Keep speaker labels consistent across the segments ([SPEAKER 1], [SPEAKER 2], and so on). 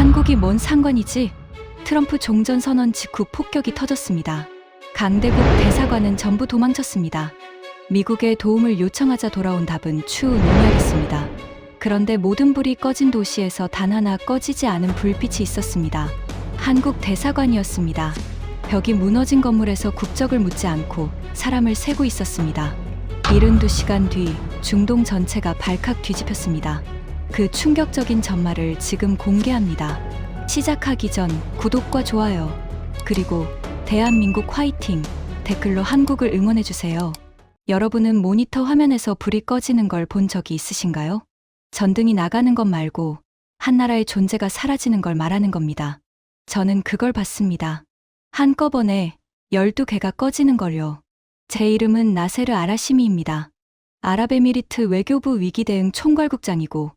[SPEAKER 1] 한국이 뭔 상관이지? 트럼프 종전선언 직후 폭격이 터졌습니다. 강대국 대사관은 전부 도망쳤습니다. 미국의 도움을 요청하자 돌아온 답은 추후 논의하겠습니다. 그런데 모든 불이 꺼진 도시에서 단 하나 꺼지지 않은 불빛이 있었습니다. 한국 대사관이었습니다. 벽이 무너진 건물에서 국적을 묻지 않고 사람을 세고 있었습니다. 72시간 뒤 중동 전체가 발칵 뒤집혔습니다. 그 충격적인 전말을 지금 공개합니다. 시작하기 전 구독과 좋아요, 그리고 대한민국 화이팅 댓글로 한국을 응원해주세요. 여러분은 모니터 화면에서 불이 꺼지는 걸 본 적이 있으신가요? 전등이 나가는 것 말고 한 나라의 존재가 사라지는 걸 말하는 겁니다. 저는 그걸 봤습니다. 한꺼번에 12개가 꺼지는 걸요. 제 이름은 나세르 아라시미입니다. 아랍에미리트 외교부 위기대응 총괄국장이고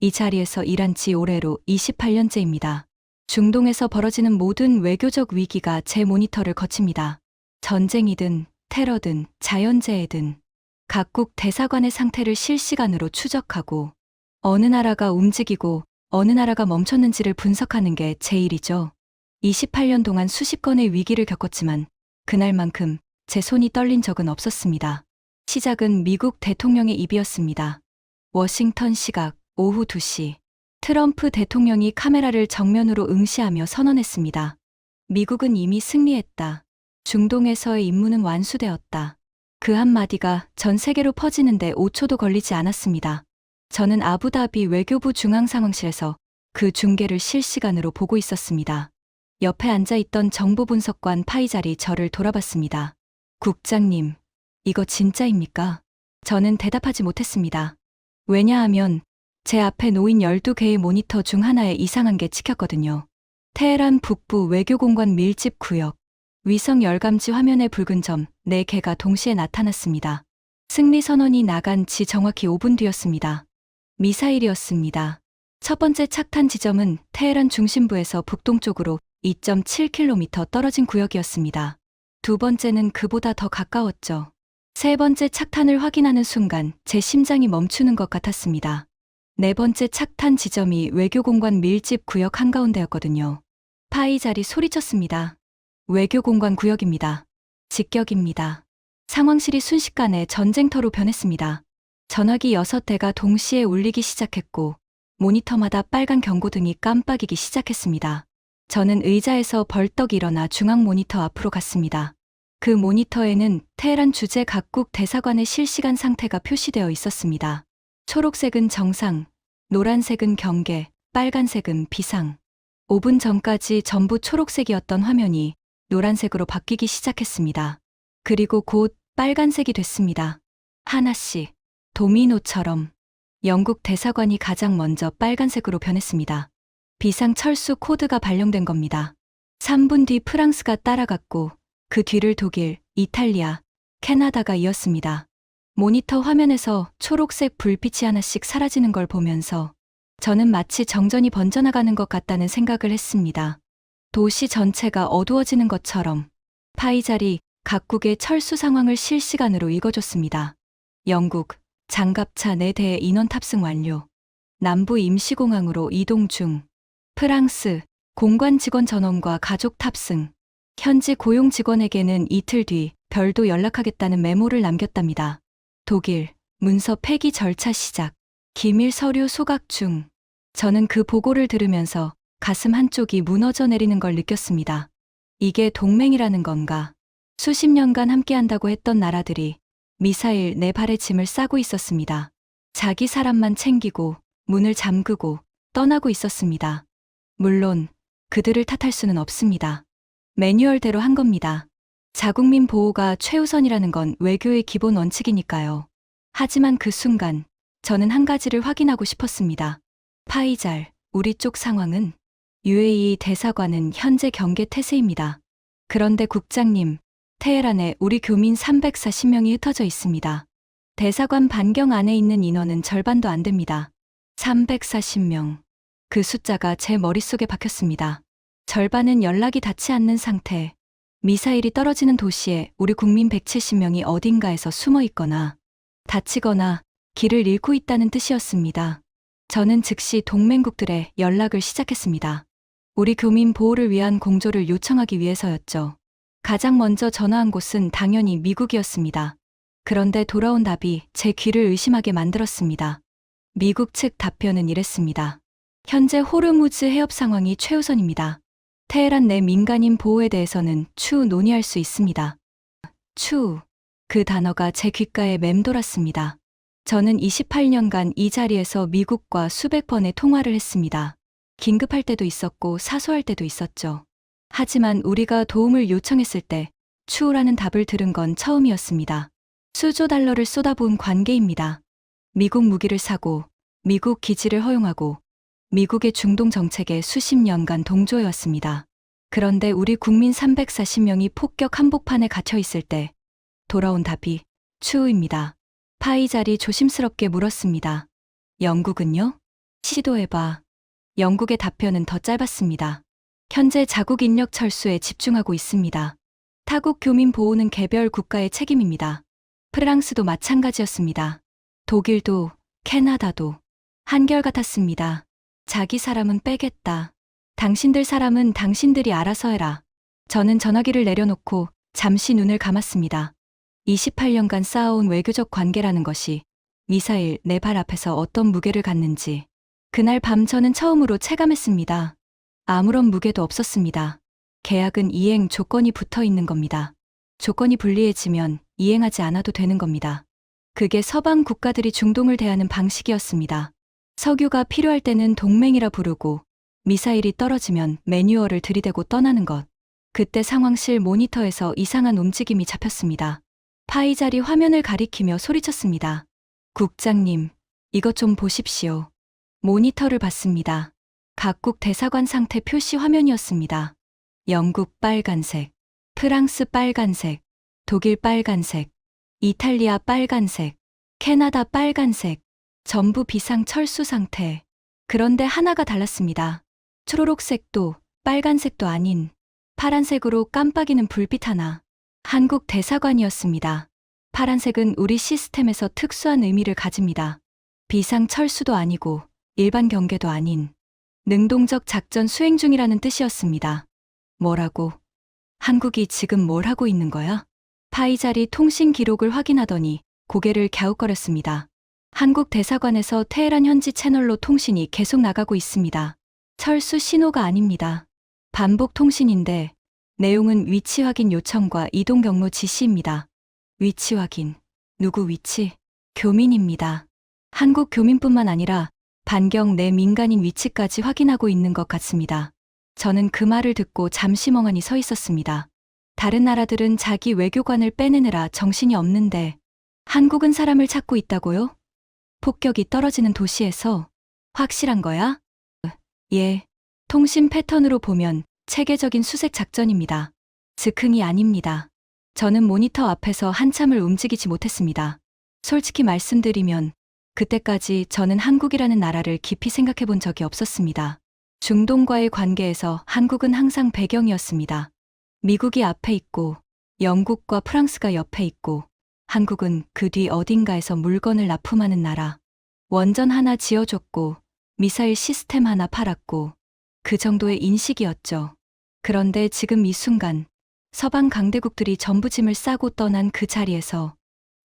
[SPEAKER 1] 이 자리에서 일한 지 올해로 28년째입니다. 중동에서 벌어지는 모든 외교적 위기가 제 모니터를 거칩니다. 전쟁이든 테러든 자연재해든 각국 대사관의 상태를 실시간으로 추적하고 어느 나라가 움직이고 어느 나라가 멈췄는지를 분석하는 게 제 일이죠. 28년 동안 수십 건의 위기를 겪었지만 그날만큼 제 손이 떨린 적은 없었습니다. 시작은 미국 대통령의 입이었습니다. 워싱턴 시각 오후 2시. 트럼프 대통령이 카메라를 정면으로 응시하며 선언했습니다. 미국은 이미 승리했다. 중동에서의 임무는 완수되었다. 그 한마디가 전 세계로 퍼지는데 5초도 걸리지 않았습니다. 저는 아부다비 외교부 중앙상황실에서 그 중계를 실시간으로 보고 있었습니다. 옆에 앉아있던 정보분석관 파이잘이 저를 돌아봤습니다. 국장님, 이거 진짜입니까? 저는 대답하지 못했습니다. 왜냐하면 제 앞에 놓인 12개의 모니터 중 하나에 이상한 게 찍혔거든요. 테헤란 북부 외교공관 밀집 구역. 위성 열감지 화면에 붉은 점 4개가 동시에 나타났습니다. 승리 선언이 나간 지 정확히 5분 뒤였습니다. 미사일이었습니다. 첫 번째 착탄 지점은 테헤란 중심부에서 북동쪽으로 2.7km 떨어진 구역이었습니다. 두 번째는 그보다 더 가까웠죠. 세 번째 착탄을 확인하는 순간 제 심장이 멈추는 것 같았습니다. 네 번째 착탄 지점이 외교공관 밀집 구역 한가운데였거든요. 파이잘이 소리쳤습니다. 외교공관 구역입니다. 직격입니다. 상황실이 순식간에 전쟁터로 변했습니다. 전화기 6대가 동시에 울리기 시작했고 모니터마다 빨간 경고등이 깜빡이기 시작했습니다. 저는 의자에서 벌떡 일어나 중앙 모니터 앞으로 갔습니다. 그 모니터에는 테헤란 주재 각국 대사관의 실시간 상태가 표시되어 있었습니다. 초록색은 정상, 노란색은 경계, 빨간색은 비상. 5분 전까지 전부 초록색이었던 화면이 노란색으로 바뀌기 시작했습니다. 그리고 곧 빨간색이 됐습니다. 하나씩, 도미노처럼. 영국 대사관이 가장 먼저 빨간색으로 변했습니다. 비상 철수 코드가 발령된 겁니다. 3분 뒤 프랑스가 따라갔고 그 뒤를 독일, 이탈리아, 캐나다가 이었습니다. 모니터 화면에서 초록색 불빛이 하나씩 사라지는 걸 보면서 저는 마치 정전이 번져나가는 것 같다는 생각을 했습니다. 도시 전체가 어두워지는 것처럼. 파이잘이 각국의 철수 상황을 실시간으로 읽어줬습니다. 영국, 장갑차 4대의 인원 탑승 완료. 남부 임시공항으로 이동 중. 프랑스, 공관 직원 전원과 가족 탑승. 현지 고용 직원에게는 이틀 뒤 별도 연락하겠다는 메모를 남겼답니다. 독일, 문서 폐기 절차 시작. 기밀 서류 소각 중. 저는 그 보고를 들으면서 가슴 한쪽이 무너져 내리는 걸 느꼈습니다. 이게 동맹이라는 건가? 수십 년간 함께한다고 했던 나라들이 미사일 4발의 짐을 싸고 있었습니다. 자기 사람만 챙기고 문을 잠그고 떠나고 있었습니다. 물론 그들을 탓할 수는 없습니다. 매뉴얼대로 한 겁니다. 자국민 보호가 최우선이라는 건 외교의 기본 원칙이니까요. 하지만 그 순간 저는 한 가지를 확인하고 싶었습니다. 파이잘, 우리 쪽 상황은? UAE 대사관은 현재 경계 태세입니다. 그런데 국장님, 테헤란에 우리 교민 340명이 흩어져 있습니다. 대사관 반경 안에 있는 인원은 절반도 안 됩니다. 340명. 그 숫자가 제 머릿속에 박혔습니다. 절반은 연락이 닿지 않는 상태. 미사일이 떨어지는 도시에 우리 국민 170명이 어딘가에서 숨어 있거나 다치거나 길을 잃고 있다는 뜻이었습니다. 저는 즉시 동맹국들에 연락을 시작했습니다. 우리 교민 보호를 위한 공조를 요청하기 위해서였죠. 가장 먼저 전화한 곳은 당연히 미국이었습니다. 그런데 돌아온 답이 제 귀를 의심하게 만들었습니다. 미국 측 답변은 이랬습니다. 현재 호르무즈 해협 상황이 최우선입니다. 테헤란 내 민간인 보호에 대해서는 추후 논의할 수 있습니다. 추후. 그 단어가 제 귓가에 맴돌았습니다. 저는 28년간 이 자리에서 미국과 수백 번의 통화를 했습니다. 긴급할 때도 있었고 사소할 때도 있었죠. 하지만 우리가 도움을 요청했을 때 추후라는 답을 들은 건 처음이었습니다. 수조 달러를 쏟아부은 관계입니다. 미국 무기를 사고 미국 기지를 허용하고 미국의 중동 정책에 수십 년간 동조해왔습니다. 그런데 우리 국민 340명이 폭격 한복판에 갇혀 있을 때 돌아온 답이 추후입니다. 파이잘이 조심스럽게 물었습니다. 영국은요? 시도해봐. 영국의 답변은 더 짧았습니다. 현재 자국 인력 철수에 집중하고 있습니다. 타국 교민 보호는 개별 국가의 책임입니다. 프랑스도 마찬가지였습니다. 독일도, 캐나다도 한결같았습니다. 자기 사람은 빼겠다. 당신들 사람은 당신들이 알아서 해라. 저는 전화기를 내려놓고 잠시 눈을 감았습니다. 28년간 쌓아온 외교적 관계라는 것이 미사일 내 발 앞에서 어떤 무게를 갖는지 그날 밤 저는 처음으로 체감했습니다. 아무런 무게도 없었습니다. 계약은 이행 조건이 붙어 있는 겁니다. 조건이 불리해지면 이행하지 않아도 되는 겁니다. 그게 서방 국가들이 중동을 대하는 방식이었습니다. 석유가 필요할 때는 동맹이라 부르고 미사일이 떨어지면 매뉴얼을 들이대고 떠나는 것. 그때 상황실 모니터에서 이상한 움직임이 잡혔습니다. 파이잘이 화면을 가리키며 소리쳤습니다. 국장님, 이것 좀 보십시오. 모니터를 봤습니다. 각국 대사관 상태 표시 화면이었습니다. 영국 빨간색, 프랑스 빨간색, 독일 빨간색, 이탈리아 빨간색, 캐나다 빨간색, 전부 비상 철수 상태. 그런데 하나가 달랐습니다. 초록색도 빨간색도 아닌 파란색으로 깜빡이는 불빛 하나. 한국 대사관이었습니다. 파란색은 우리 시스템에서 특수한 의미를 가집니다. 비상 철수도 아니고 일반 경계도 아닌 능동적 작전 수행 중이라는 뜻이었습니다. 뭐라고? 한국이 지금 뭘 하고 있는 거야? 파이잘이 통신 기록을 확인하더니 고개를 갸웃거렸습니다. 한국 대사관에서 테헤란 현지 채널로 통신이 계속 나가고 있습니다. 철수 신호가 아닙니다. 반복 통신인데 내용은 위치 확인 요청과 이동 경로 지시입니다. 위치 확인. 누구 위치? 교민입니다. 한국 교민뿐만 아니라 반경 내 민간인 위치까지 확인하고 있는 것 같습니다. 저는 그 말을 듣고 잠시 멍하니 서 있었습니다. 다른 나라들은 자기 외교관을 빼내느라 정신이 없는데 한국은 사람을 찾고 있다고요? 폭격이 떨어지는 도시에서 확실한 거야? 예. 통신 패턴으로 보면 체계적인 수색 작전입니다. 즉흥이 아닙니다. 저는 모니터 앞에서 한참을 움직이지 못했습니다. 솔직히 말씀드리면 그때까지 저는 한국이라는 나라를 깊이 생각해 본 적이 없었습니다. 중동과의 관계에서 한국은 항상 배경이었습니다. 미국이 앞에 있고 영국과 프랑스가 옆에 있고 한국은 그 뒤 어딘가에서 물건을 납품하는 나라. 원전 하나 지어줬고 미사일 시스템 하나 팔았고 그 정도의 인식이었죠. 그런데 지금 이 순간 서방 강대국들이 전부 짐을 싸고 떠난 그 자리에서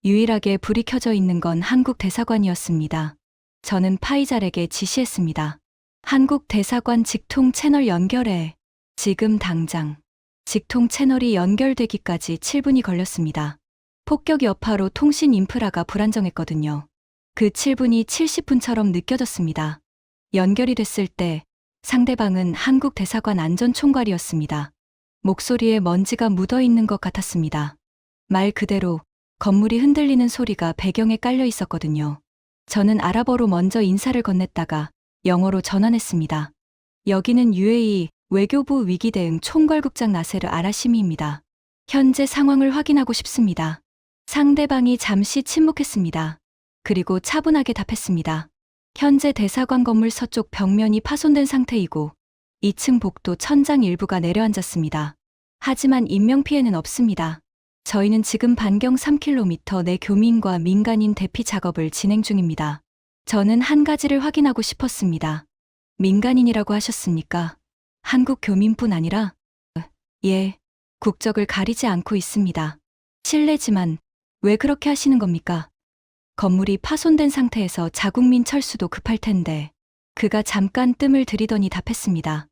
[SPEAKER 1] 유일하게 불이 켜져 있는 건 한국 대사관이었습니다. 저는 파이잘에게 지시했습니다. 한국 대사관 직통 채널 연결해. 지금 당장. 직통 채널이 연결되기까지 7분이 걸렸습니다. 폭격 여파로 통신 인프라가 불안정했거든요. 그 7분이 70분처럼 느껴졌습니다. 연결이 됐을 때 상대방은 한국 대사관 안전총괄이었습니다. 목소리에 먼지가 묻어 있는 것 같았습니다. 말 그대로 건물이 흔들리는 소리가 배경에 깔려 있었거든요. 저는 아랍어로 먼저 인사를 건넸다가 영어로 전환했습니다. 여기는 UAE 외교부 위기대응 총괄국장 나세르 아라시미입니다. 현재 상황을 확인하고 싶습니다. 상대방이 잠시 침묵했습니다. 그리고 차분하게 답했습니다. 현재 대사관 건물 서쪽 벽면이 파손된 상태이고 2층 복도 천장 일부가 내려앉았습니다. 하지만 인명피해는 없습니다. 저희는 지금 반경 3km 내 교민과 민간인 대피 작업을 진행 중입니다. 저는 한 가지를 확인하고 싶었습니다. 민간인이라고 하셨습니까? 한국 교민뿐 아니라 예, 국적을 가리지 않고 있습니다. 실례지만 왜 그렇게 하시는 겁니까? 건물이 파손된 상태에서 자국민 철수도 급할 텐데. 그가 잠깐 뜸을 들이더니 답했습니다.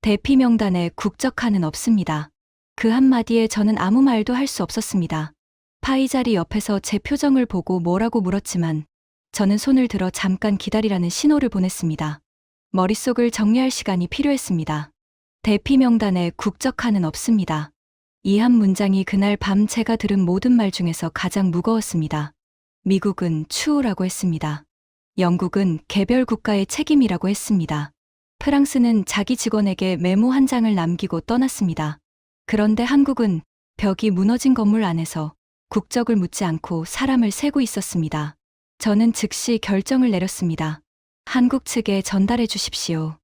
[SPEAKER 1] 대피 명단에 국적한은 없습니다. 그 한마디에 저는 아무 말도 할 수 없었습니다. 파이자리 옆에서 제 표정을 보고 뭐라고 물었지만 저는 손을 들어 잠깐 기다리라는 신호를 보냈습니다. 머릿속을 정리할 시간이 필요했습니다. 대피 명단에 국적한은 없습니다. 이 한 문장이 그날 밤 제가 들은 모든 말 중에서 가장 무거웠습니다. 미국은 추후라고 했습니다. 영국은 개별 국가의 책임이라고 했습니다. 프랑스는 자기 직원에게 메모 한 장을 남기고 떠났습니다. 그런데 한국은 벽이 무너진 건물 안에서 국적을 묻지 않고 사람을 세고 있었습니다. 저는 즉시 결정을 내렸습니다. 한국 측에 전달해 주십시오.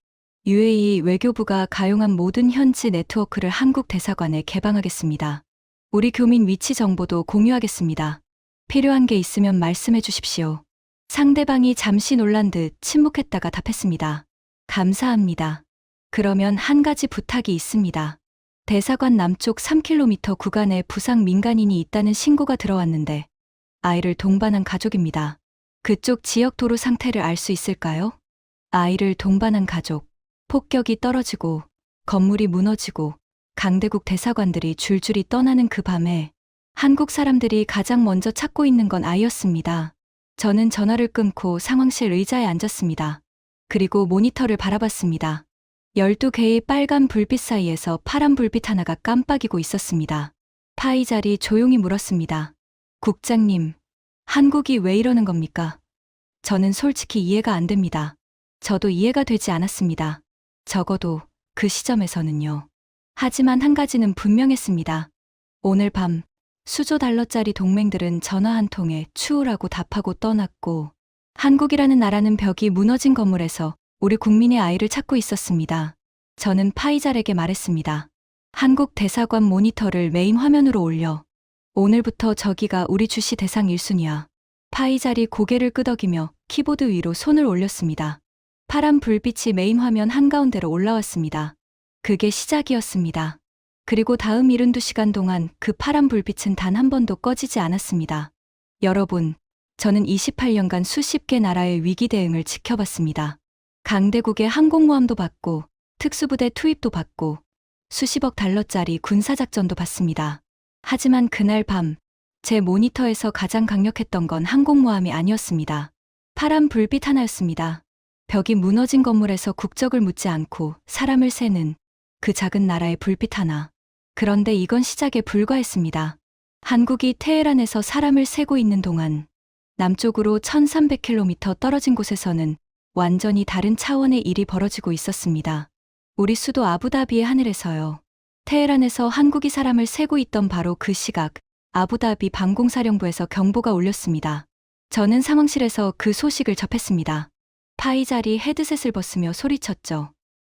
[SPEAKER 1] UAE 외교부가 가용한 모든 현지 네트워크를 한국 대사관에 개방하겠습니다. 우리 교민 위치 정보도 공유하겠습니다. 필요한 게 있으면 말씀해 주십시오. 상대방이 잠시 놀란 듯 침묵했다가 답했습니다. 감사합니다. 그러면 한 가지 부탁이 있습니다. 대사관 남쪽 3km 구간에 부상 민간인이 있다는 신고가 들어왔는데 아이를 동반한 가족입니다. 그쪽 지역 도로 상태를 알 수 있을까요? 아이를 동반한 가족, 폭격이 떨어지고 건물이 무너지고 강대국 대사관들이 줄줄이 떠나는 그 밤에 한국 사람들이 가장 먼저 찾고 있는 건 아이였습니다. 저는 전화를 끊고 상황실 의자에 앉았습니다. 그리고 모니터를 바라봤습니다. 12개의 빨간 불빛 사이에서 파란 불빛 하나가 깜빡이고 있었습니다. 파이잘이 조용히 물었습니다. 국장님, 한국이 왜 이러는 겁니까? 저는 솔직히 이해가 안 됩니다. 저도 이해가 되지 않았습니다. 적어도 그 시점에서는요. 하지만 한 가지는 분명했습니다. 오늘 밤 수조 달러짜리 동맹들은 전화 한 통에 추후라고 답하고 떠났고 한국이라는 나라는 벽이 무너진 건물에서 우리 국민의 아이를 찾고 있었습니다. 저는 파이잘에게 말했습니다. 한국 대사관 모니터를 메인 화면으로 올려. 오늘부터 저기가 우리 주시 대상 1순위야. 파이잘이 고개를 끄덕이며 키보드 위로 손을 올렸습니다. 파란 불빛이 메인 화면 한가운데로 올라왔습니다. 그게 시작이었습니다. 그리고 다음 72시간 동안 그 파란 불빛은 단 한 번도 꺼지지 않았습니다. 여러분, 저는 28년간 수십 개 나라의 위기 대응을 지켜봤습니다. 강대국의 항공모함도 받고 특수부대 투입도 받고 수십억 달러짜리 군사작전도 받습니다. 하지만 그날 밤 제 모니터에서 가장 강력했던 건 항공모함이 아니었습니다. 파란 불빛 하나였습니다. 벽이 무너진 건물에서 국적을 묻지 않고 사람을 세는 그 작은 나라의 불빛 하나. 그런데 이건 시작에 불과했습니다. 한국이 테헤란에서 사람을 세고 있는 동안 남쪽으로 1300km 떨어진 곳에서는 완전히 다른 차원의 일이 벌어지고 있었습니다. 우리 수도 아부다비의 하늘에서요. 테헤란에서 한국이 사람을 세고 있던 바로 그 시각, 아부다비 방공사령부에서 경보가 울렸습니다. 저는 상황실에서 그 소식을 접했습니다. 파이잘이 헤드셋을 벗으며 소리쳤죠.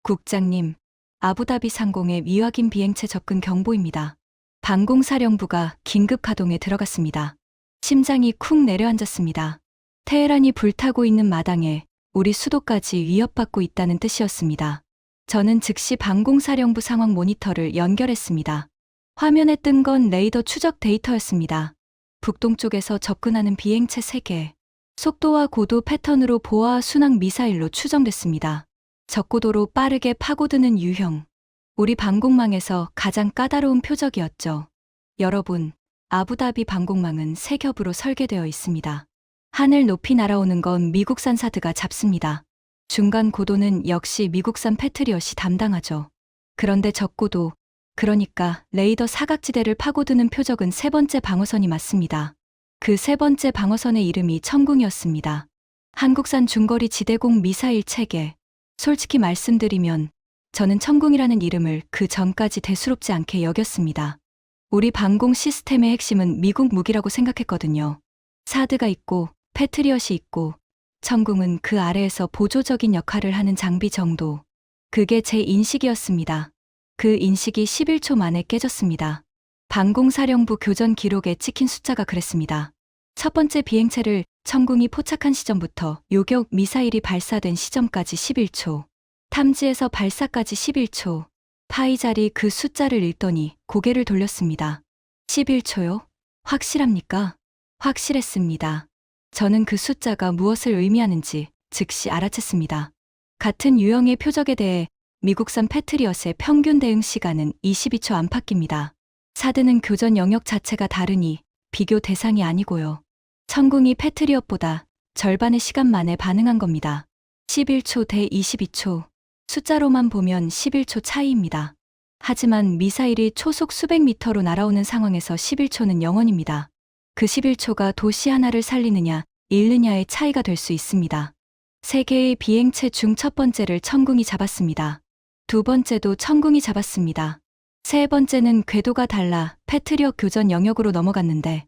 [SPEAKER 1] 국장님, 아부다비 상공의 미확인 비행체 접근 경보입니다. 방공사령부가 긴급 가동에 들어갔습니다. 심장이 쿵 내려앉았습니다. 테헤란이 불타고 있는 마당에 우리 수도까지 위협받고 있다는 뜻이었습니다. 저는 즉시 방공사령부 상황 모니터를 연결했습니다. 화면에 뜬 건 레이더 추적 데이터였습니다. 북동쪽에서 접근하는 비행체 3개. 속도와 고도 패턴으로 보아 순항 미사일로 추정됐습니다. 적고도로 빠르게 파고드는 유형. 우리 방공망에서 가장 까다로운 표적이었죠. 여러분, 아부다비 방공망은 3겹으로 설계되어 있습니다. 하늘 높이 날아오는 건 미국산 사드가 잡습니다. 중간 고도는 역시 미국산 패트리엇이 담당하죠. 그런데 적고도, 그러니까 레이더 사각지대를 파고드는 표적은 3번째 방어선이 맞습니다. 그 3번째 방어선의 이름이 천궁이었습니다. 한국산 중거리 지대공 미사일 체계. 솔직히 말씀드리면 저는 천궁이라는 이름을 그 전까지 대수롭지 않게 여겼습니다. 우리 방공 시스템의 핵심은 미국 무기라고 생각했거든요. 사드가 있고 패트리엇이 있고 천궁은 그 아래에서 보조적인 역할을 하는 장비 정도. 그게 제 인식이었습니다. 그 인식이 11초 만에 깨졌습니다. 방공사령부 교전 기록에 찍힌 숫자가 그랬습니다. 첫 번째 비행체를 천궁이 포착한 시점부터 요격 미사일이 발사된 시점까지 11초, 탐지에서 발사까지 11초. 파이잘이 그 숫자를 읽더니 고개를 돌렸습니다. 11초요? 확실합니까? 확실했습니다. 저는 그 숫자가 무엇을 의미하는지 즉시 알아챘습니다. 같은 유형의 표적에 대해 미국산 패트리엇의 평균 대응 시간은 22초 안팎입니다. 사드는 교전 영역 자체가 다르니 비교 대상이 아니고요. 천궁이 패트리엇보다 절반의 시간 만에 반응한 겁니다. 11초 대 22초. 숫자로만 보면 11초 차이입니다. 하지만 미사일이 초속 수백 미터로 날아오는 상황에서 11초는 영원입니다. 그 11초가 도시 하나를 살리느냐, 잃느냐의 차이가 될 수 있습니다. 세 개의 비행체 중 첫 번째를 천궁이 잡았습니다. 두 번째도 천궁이 잡았습니다. 세 번째는 궤도가 달라 패트리엇 교전 영역으로 넘어갔는데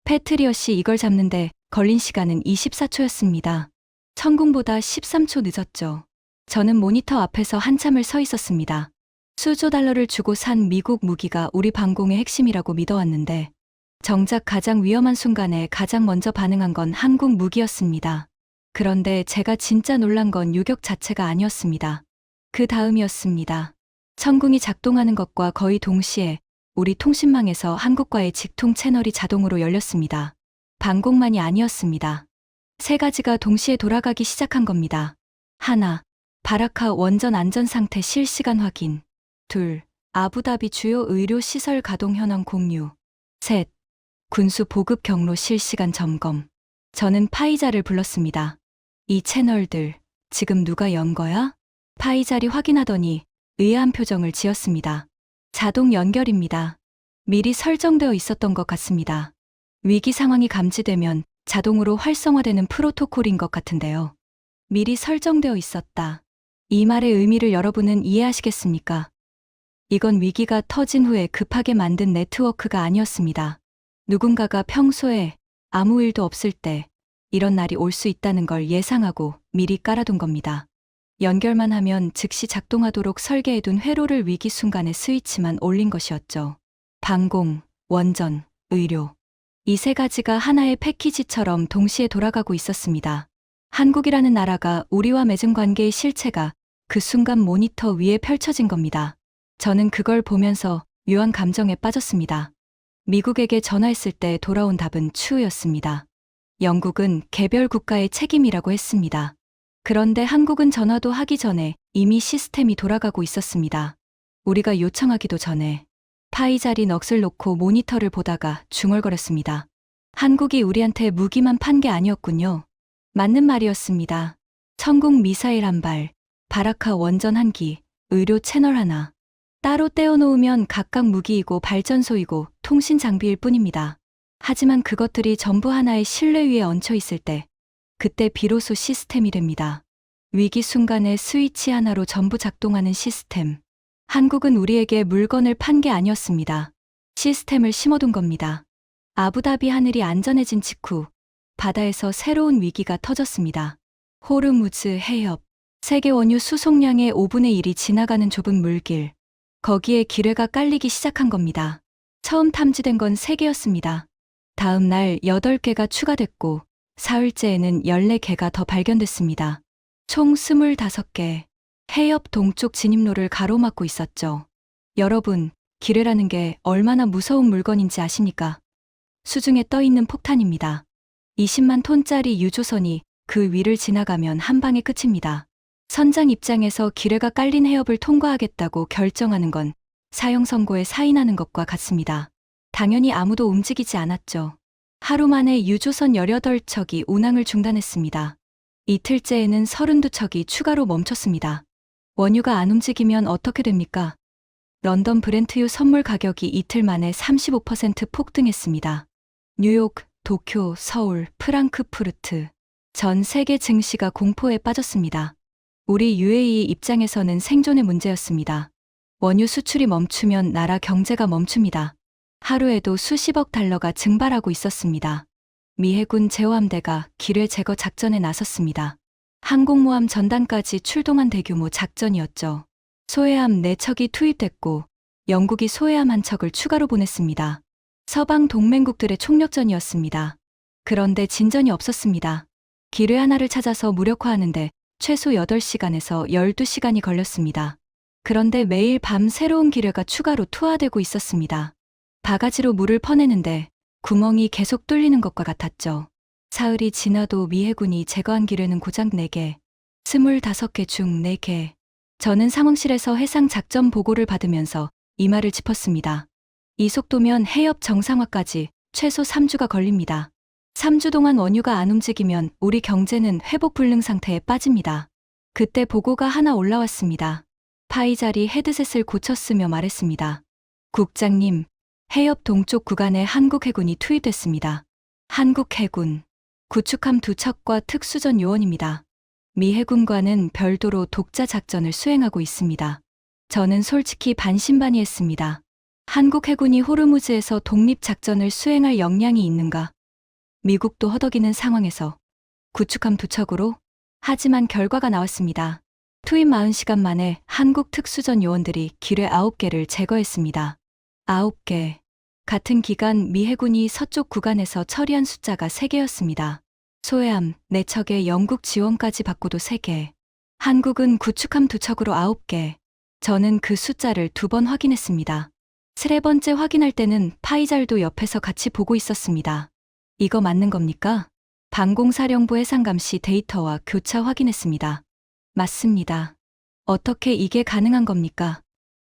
[SPEAKER 1] 패트리엇이 이걸 잡는데 걸린 시간은 24초였습니다. 천궁보다 13초 늦었죠. 저는 모니터 앞에서 한참을 서 있었습니다. 수조 달러를 주고 산 미국 무기가 우리 방공의 핵심이라고 믿어왔는데 정작 가장 위험한 순간에 가장 먼저 반응한 건 한국 무기였습니다. 그런데 제가 진짜 놀란 건 유격 자체가 아니었습니다. 그 다음이었습니다. 천궁이 작동하는 것과 거의 동시에 우리 통신망에서 한국과의 직통 채널이 자동으로 열렸습니다. 방공만이 아니었습니다. 세 가지가 동시에 돌아가기 시작한 겁니다. 하나, 바라카 원전 안전 상태 실시간 확인. 둘, 아부다비 주요 의료 시설 가동 현황 공유. 셋, 군수 보급 경로 실시간 점검. 저는 파이잘을 불렀습니다. 이 채널들, 지금 누가 연 거야? 파이잘이 확인하더니 의아한 표정을 지었습니다. 자동 연결입니다. 미리 설정되어 있었던 것 같습니다. 위기 상황이 감지되면 자동으로 활성화되는 프로토콜인 것 같은데요. 미리 설정되어 있었다. 이 말의 의미를 여러분은 이해하시겠습니까? 이건 위기가 터진 후에 급하게 만든 네트워크가 아니었습니다. 누군가가 평소에 아무 일도 없을 때 이런 날이 올 수 있다는 걸 예상하고 미리 깔아둔 겁니다. 연결만 하면 즉시 작동하도록 설계해둔 회로를 위기 순간에 스위치만 올린 것이었죠. 방공, 원전, 의료. 이 세 가지가 하나의 패키지처럼 동시에 돌아가고 있었습니다. 한국이라는 나라가 우리와 맺은 관계의 실체가 그 순간 모니터 위에 펼쳐진 겁니다. 저는 그걸 보면서 묘한 감정에 빠졌습니다. 미국에게 전화했을 때 돌아온 답은 추우였습니다. 영국은 개별 국가의 책임이라고 했습니다. 그런데 한국은 전화도 하기 전에 이미 시스템이 돌아가고 있었습니다. 우리가 요청하기도 전에 파이잘이 넋을 놓고 모니터를 보다가 중얼거렸습니다. 한국이 우리한테 무기만 판 게 아니었군요. 맞는 말이었습니다. 천궁 미사일 한 발, 바라카 원전 한 기, 의료 채널 하나. 따로 떼어놓으면 각각 무기이고 발전소이고 통신 장비일 뿐입니다. 하지만 그것들이 전부 하나의 신뢰 위에 얹혀 있을 때, 그때 비로소 시스템이 됩니다. 위기 순간에 스위치 하나로 전부 작동하는 시스템. 한국은 우리에게 물건을 판 게 아니었습니다. 시스템을 심어둔 겁니다. 아부다비 하늘이 안전해진 직후 바다에서 새로운 위기가 터졌습니다. 호르무즈 해협. 세계 원유 수송량의 5분의 1이 지나가는 좁은 물길. 거기에 기뢰가 깔리기 시작한 겁니다. 처음 탐지된 건 3개였습니다. 다음 날 8개가 추가됐고 사흘째에는 14개가 더 발견됐습니다. 총 25개. 해협 동쪽 진입로를 가로막고 있었죠. 여러분, 기뢰라는 게 얼마나 무서운 물건인지 아십니까? 수중에 떠있는 폭탄입니다. 20만 톤짜리 유조선이 그 위를 지나가면 한 방에 끝입니다. 선장 입장에서 기뢰가 깔린 해협을 통과하겠다고 결정하는 건 사형 선고에 사인하는 것과 같습니다. 당연히 아무도 움직이지 않았죠. 하루 만에 유조선 18척이 운항을 중단했습니다. 이틀째에는 32척이 추가로 멈췄습니다. 원유가 안 움직이면 어떻게 됩니까? 런던 브렌트유 선물 가격이 이틀 만에 35% 폭등했습니다. 뉴욕, 도쿄, 서울, 프랑크푸르트. 전 세계 증시가 공포에 빠졌습니다. 우리 UAE 입장에서는 생존의 문제였습니다. 원유 수출이 멈추면 나라 경제가 멈춥니다. 하루에도 수십억 달러가 증발하고 있었습니다. 미 해군 제어함대가 기뢰 제거 작전에 나섰습니다. 항공모함 전단까지 출동한 대규모 작전이었죠. 소해함 4척이 투입됐고 영국이 소해함 1척을 추가로 보냈습니다. 서방 동맹국들의 총력전이었습니다. 그런데 진전이 없었습니다. 기뢰 하나를 찾아서 무력화하는데 최소 8시간에서 12시간이 걸렸습니다. 그런데 매일 밤 새로운 기뢰가 추가로 투하되고 있었습니다. 바가지로 물을 퍼내는데 구멍이 계속 뚫리는 것과 같았죠. 사흘이 지나도 미 해군이 제거한 기뢰는 고작 4개, 25개 중 4개. 저는 상황실에서 해상 작전 보고를 받으면서 이마를 짚었습니다. 이 속도면 해협 정상화까지 최소 3주가 걸립니다. 3주 동안 원유가 안 움직이면 우리 경제는 회복 불능 상태에 빠집니다. 그때 보고가 하나 올라왔습니다. 파이잘이 헤드셋을 고쳤으며 말했습니다. 국장님, 해협 동쪽 구간에 한국 해군이 투입됐습니다. 한국 해군. 구축함 2척과 특수전 요원입니다. 미 해군과는 별도로 독자 작전을 수행하고 있습니다. 저는 솔직히 반신반의했습니다. 한국 해군이 호르무즈에서 독립 작전을 수행할 역량이 있는가? 미국도 허덕이는 상황에서 구축함 2척으로? 하지만 결과가 나왔습니다. 투입 40시간 만에 한국 특수전 요원들이 기뢰 9개를 제거했습니다. 9개. 같은 기간 미 해군이 서쪽 구간에서 처리한 숫자가 3개였습니다. 소해함 4척에 영국 지원까지 받고도 3개. 한국은 구축함 2척으로 9개. 저는 그 숫자를 2번 확인했습니다. 3번째 확인할 때는 파이잘도 옆에서 같이 보고 있었습니다. 이거 맞는 겁니까? 방공사령부 해상감시 데이터와 교차 확인했습니다. 맞습니다. 어떻게 이게 가능한 겁니까?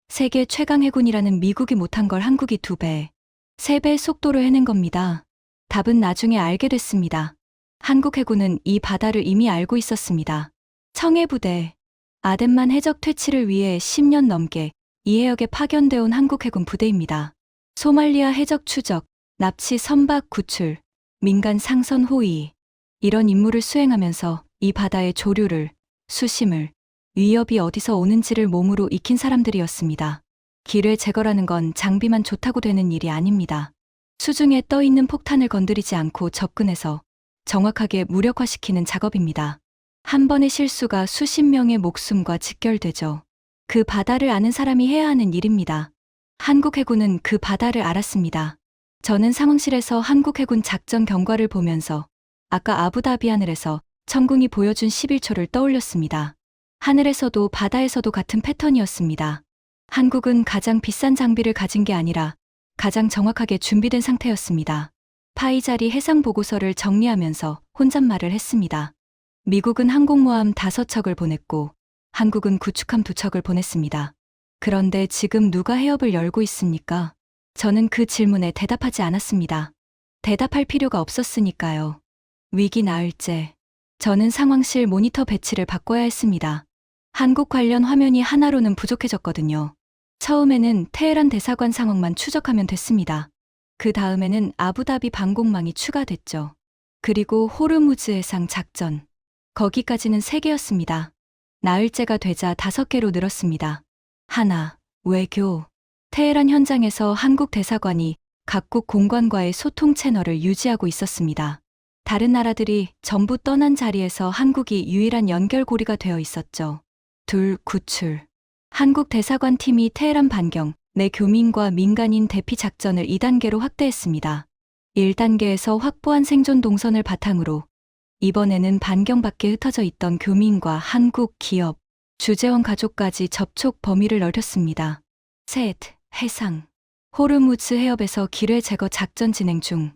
[SPEAKER 1] 세계 최강 해군이라는 미국이 못한 걸 한국이 2배, 3배 속도로 해낸 겁니다. 답은 나중에 알게 됐습니다. 한국 해군은 이 바다를 이미 알고 있었습니다. 청해부대, 아덴만 해적 퇴치를 위해 10년 넘게 이 해역에 파견되어 온 한국 해군 부대입니다. 소말리아 해적 추적, 납치 선박 구출, 민간 상선 호위, 이런 임무를 수행하면서 이 바다의 조류를, 수심을, 위협이 어디서 오는지를 몸으로 익힌 사람들이었습니다. 기뢰 제거라는 건 장비만 좋다고 되는 일이 아닙니다. 수중에 떠 있는 폭탄을 건드리지 않고 접근해서 정확하게 무력화시키는 작업입니다. 한 번의 실수가 수십 명의 목숨과 직결되죠. 그 바다를 아는 사람이 해야 하는 일입니다. 한국 해군은 그 바다를 알았습니다. 저는 상황실에서 한국 해군 작전 경과를 보면서 아까 아부다비 하늘에서 천궁이 보여준 11초를 떠올렸습니다. 하늘에서도 바다에서도 같은 패턴이었습니다. 한국은 가장 비싼 장비를 가진 게 아니라 가장 정확하게 준비된 상태였습니다. 파이잘이 해상 보고서를 정리하면서 혼잣말을 했습니다. 미국은 항공모함 5척을 보냈고 한국은 구축함 2척을 보냈습니다. 그런데 지금 누가 해협을 열고 있습니까? 저는 그 질문에 대답하지 않았습니다. 대답할 필요가 없었으니까요. 위기 나흘째. 저는 상황실 모니터 배치를 바꿔야 했습니다. 한국 관련 화면이 하나로는 부족해졌거든요. 처음에는 테헤란 대사관 상황만 추적하면 됐습니다. 그 다음에는 아부다비 방공망이 추가됐죠. 그리고 호르무즈 해상 작전. 거기까지는 3개였습니다. 나흘째가 되자 5개로 늘었습니다. 하나, 외교. 테헤란 현장에서 한국 대사관이 각국 공관과의 소통 채널을 유지하고 있었습니다. 다른 나라들이 전부 떠난 자리에서 한국이 유일한 연결고리가 되어 있었죠. 둘, 구출. 한국 대사관 팀이 테헤란 반경 내 교민과 민간인 대피 작전을 2단계로 확대했습니다. 1단계에서 확보한 생존 동선을 바탕으로 이번에는 반경 밖에 흩어져 있던 교민과 한국 기업, 주재원 가족까지 접촉 범위를 넓혔습니다. 셋, 해상. 호르무즈 해협에서 기뢰 제거 작전 진행 중.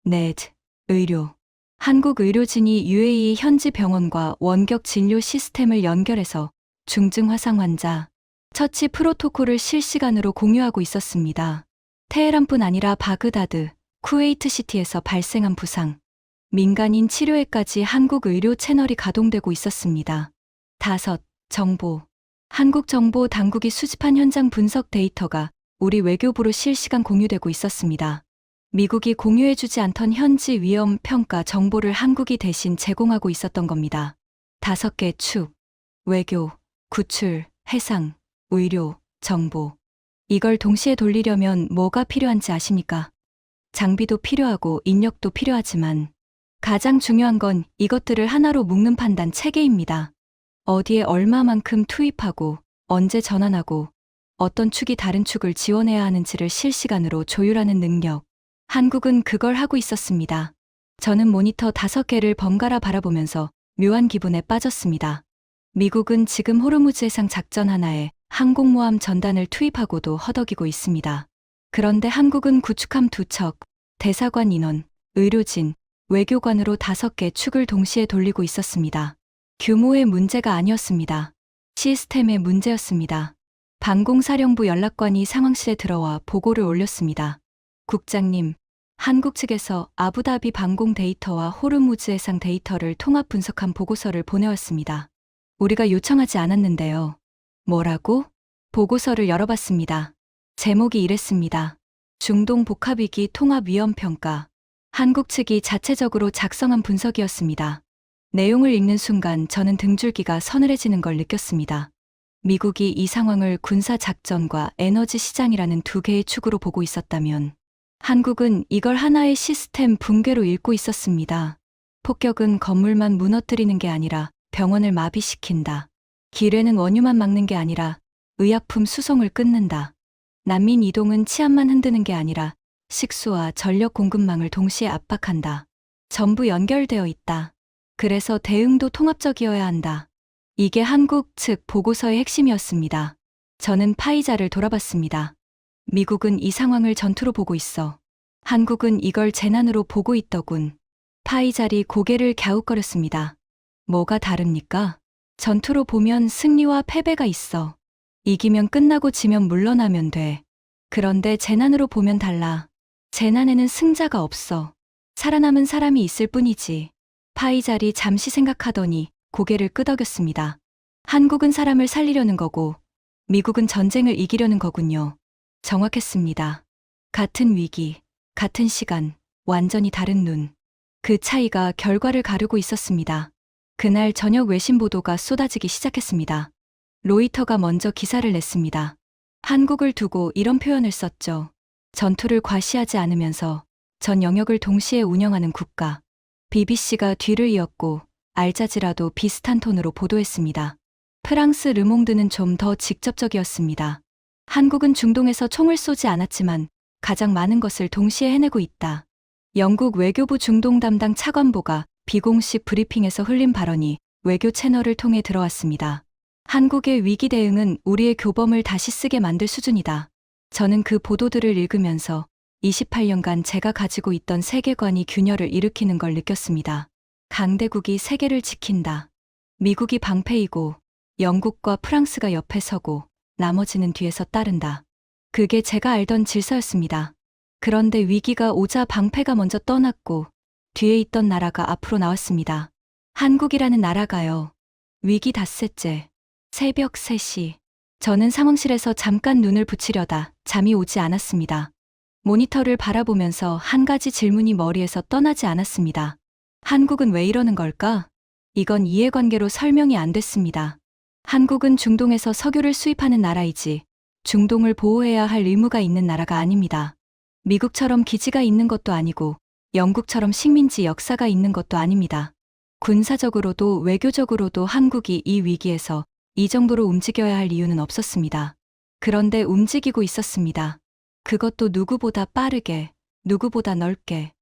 [SPEAKER 1] 넷, 의료. 한국 의료진이 UAE 현지 병원과 원격 진료 시스템을 연결해서 중증 화상 환자, 처치 프로토콜을 실시간으로 공유하고 있었습니다. 테헤란뿐 아니라 바그다드, 쿠웨이트 시티에서 발생한 부상, 민간인 치료에까지 한국 의료 채널이 가동되고 있었습니다. 5. 정보. 한국 정보 당국이 수집한 현장 분석 데이터가 우리 외교부로 실시간 공유되고 있었습니다. 미국이 공유해주지 않던 현지 위험 평가 정보를 한국이 대신 제공하고 있었던 겁니다. 5개 축. 외교, 구출, 해상, 의료, 정보. 이걸 동시에 돌리려면 뭐가 필요한지 아십니까? 장비도 필요하고 인력도 필요하지만 가장 중요한 건 이것들을 하나로 묶는 판단 체계입니다. 어디에 얼마만큼 투입하고 언제 전환하고 어떤 축이 다른 축을 지원해야 하는지를 실시간으로 조율하는 능력. 한국은 그걸 하고 있었습니다. 저는 모니터 5개를 번갈아 바라보면서 묘한 기분에 빠졌습니다. 미국은 지금 호르무즈 해상 작전 하나에 항공모함 전단을 투입하고도 허덕이고 있습니다. 그런데 한국은 구축함 2척, 대사관 인원, 의료진, 외교관으로 5개 축을 동시에 돌리고 있었습니다. 규모의 문제가 아니었습니다. 시스템의 문제였습니다. 방공사령부 연락관이 상황실에 들어와 보고를 올렸습니다. 국장님, 한국 측에서 아부다비 방공 데이터와 호르무즈 해상 데이터를 통합 분석한 보고서를 보내왔습니다. 우리가 요청하지 않았는데요. 뭐라고? 보고서를 열어봤습니다. 제목이 이랬습니다. 중동 복합위기 통합위험평가. 한국 측이 자체적으로 작성한 분석이었습니다. 내용을 읽는 순간 저는 등줄기가 서늘해지는 걸 느꼈습니다. 미국이 이 상황을 군사작전과 에너지 시장이라는 2개의 축으로 보고 있었다면 한국은 이걸 하나의 시스템 붕괴로 읽고 있었습니다. 폭격은 건물만 무너뜨리는 게 아니라 병원을 마비시킨다. 기뢰는 원유만 막는 게 아니라 의약품 수송을 끊는다. 난민 이동은 치안만 흔드는 게 아니라 식수와 전력 공급망을 동시에 압박한다. 전부 연결되어 있다. 그래서 대응도 통합적이어야 한다. 이게 한국 측 보고서의 핵심이었습니다. 저는 파이자를 돌아봤습니다. 미국은 이 상황을 전투로 보고 있어. 한국은 이걸 재난으로 보고 있더군. 파이잘이 고개를 갸웃거렸습니다. 뭐가 다릅니까? 전투로 보면 승리와 패배가 있어. 이기면 끝나고 지면 물러나면 돼. 그런데 재난으로 보면 달라. 재난에는 승자가 없어. 살아남은 사람이 있을 뿐이지. 파이잘이 잠시 생각하더니 고개를 끄덕였습니다. 한국은 사람을 살리려는 거고 미국은 전쟁을 이기려는 거군요. 정확했습니다. 같은 위기, 같은 시간, 완전히 다른 눈. 그 차이가 결과를 가르고 있었습니다. 그날 저녁 외신 보도가 쏟아지기 시작했습니다. 로이터가 먼저 기사를 냈습니다. 한국을 두고 이런 표현을 썼죠. 전투를 과시하지 않으면서 전 영역을 동시에 운영하는 국가. BBC가 뒤를 이었고 알자지라도 비슷한 톤으로 보도했습니다. 프랑스 르몽드는 좀 더 직접적이었습니다. 한국은 중동에서 총을 쏘지 않았지만 가장 많은 것을 동시에 해내고 있다. 영국 외교부 중동 담당 차관보가 비공식 브리핑에서 흘린 발언이 외교 채널을 통해 들어왔습니다. 한국의 위기 대응은 우리의 교범을 다시 쓰게 만들 수준이다. 저는 그 보도들을 읽으면서 28년간 제가 가지고 있던 세계관이 균열을 일으키는 걸 느꼈습니다. 강대국이 세계를 지킨다. 미국이 방패이고 영국과 프랑스가 옆에 서고 나머지는 뒤에서 따른다. 그게 제가 알던 질서였습니다. 그런데 위기가 오자 방패가 먼저 떠났고 뒤에 있던 나라가 앞으로 나왔습니다. 한국이라는 나라가요. 위기 닷새째. 새벽 3시. 저는 상황실에서 잠깐 눈을 붙이려다 잠이 오지 않았습니다. 모니터를 바라보면서 한 가지 질문이 머리에서 떠나지 않았습니다. 한국은 왜 이러는 걸까? 이건 이해관계로 설명이 안 됐습니다. 한국은 중동에서 석유를 수입하는 나라이지 중동을 보호해야 할 의무가 있는 나라가 아닙니다. 미국처럼 기지가 있는 것도 아니고 영국처럼 식민지 역사가 있는 것도 아닙니다. 군사적으로도 외교적으로도 한국이 이 위기에서 이 정도로 움직여야 할 이유는 없었습니다. 그런데 움직이고 있었습니다. 그것도 누구보다 빠르게, 누구보다 넓게.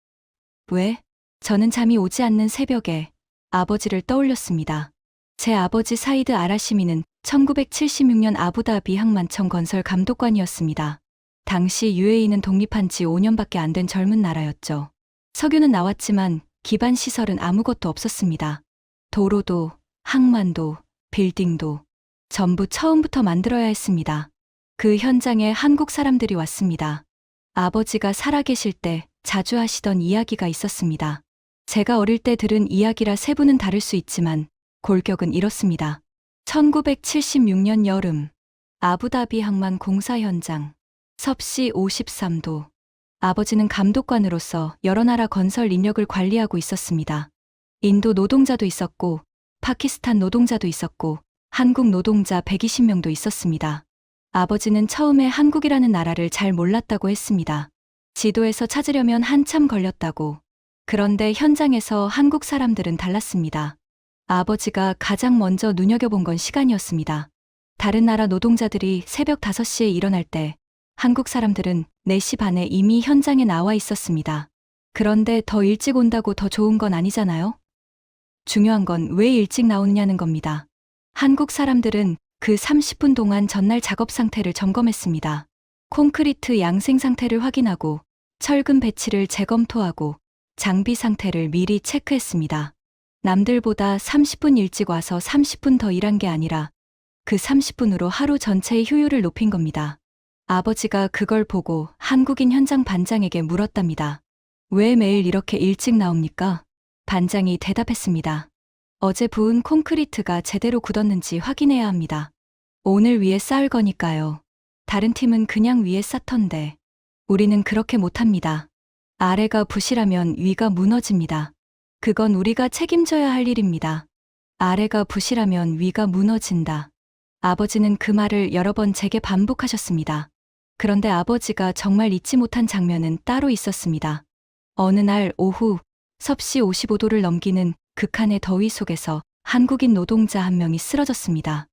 [SPEAKER 1] 왜? 저는 잠이 오지 않는 새벽에 아버지를 떠올렸습니다. 제 아버지 사이드 아라시미는 1976년 아부다비 항만청 건설 감독관이었습니다. 당시 UAE는 독립한 지 5년밖에 안 된 젊은 나라였죠. 석유는 나왔지만 기반 시설은 아무것도 없었습니다. 도로도, 항만도, 빌딩도 전부 처음부터 만들어야 했습니다. 그 현장에 한국 사람들이 왔습니다. 아버지가 살아계실 때 자주 하시던 이야기가 있었습니다. 제가 어릴 때 들은 이야기라 세부는 다를 수 있지만 골격은 이렇습니다. 1976년 여름, 아부다비 항만 공사 현장, 섭씨 53도. 아버지는 감독관으로서 여러 나라 건설 인력을 관리하고 있었습니다. 인도 노동자도 있었고, 파키스탄 노동자도 있었고, 한국 노동자 120명도 있었습니다. 아버지는 처음에 한국이라는 나라를 잘 몰랐다고 했습니다. 지도에서 찾으려면 한참 걸렸다고. 그런데 현장에서 한국 사람들은 달랐습니다. 아버지가 가장 먼저 눈여겨본 건 시간이었습니다. 다른 나라 노동자들이 새벽 5시에 일어날 때 한국 사람들은 4시 반에 이미 현장에 나와 있었습니다. 그런데 더 일찍 온다고 더 좋은 건 아니잖아요? 중요한 건 왜 일찍 나오느냐는 겁니다. 한국 사람들은 그 30분 동안 전날 작업 상태를 점검했습니다. 콘크리트 양생 상태를 확인하고 철근 배치를 재검토하고 장비 상태를 미리 체크했습니다. 남들보다 30분 일찍 와서 30분 더 일한 게 아니라 그 30분으로 하루 전체의 효율을 높인 겁니다. 아버지가 그걸 보고 한국인 현장 반장에게 물었답니다. 왜 매일 이렇게 일찍 나옵니까? 반장이 대답했습니다. 어제 부은 콘크리트가 제대로 굳었는지 확인해야 합니다. 오늘 위에 쌓을 거니까요. 다른 팀은 그냥 위에 쌓던데 우리는 그렇게 못합니다. 아래가 부실하면 위가 무너집니다. 그건 우리가 책임져야 할 일입니다. 아래가 부실하면 위가 무너진다. 아버지는 그 말을 여러 번 제게 반복하셨습니다. 그런데 아버지가 정말 잊지 못한 장면은 따로 있었습니다. 어느 날 오후 섭씨 55도를 넘기는 극한의 더위 속에서 한국인 노동자 한 명이 쓰러졌습니다.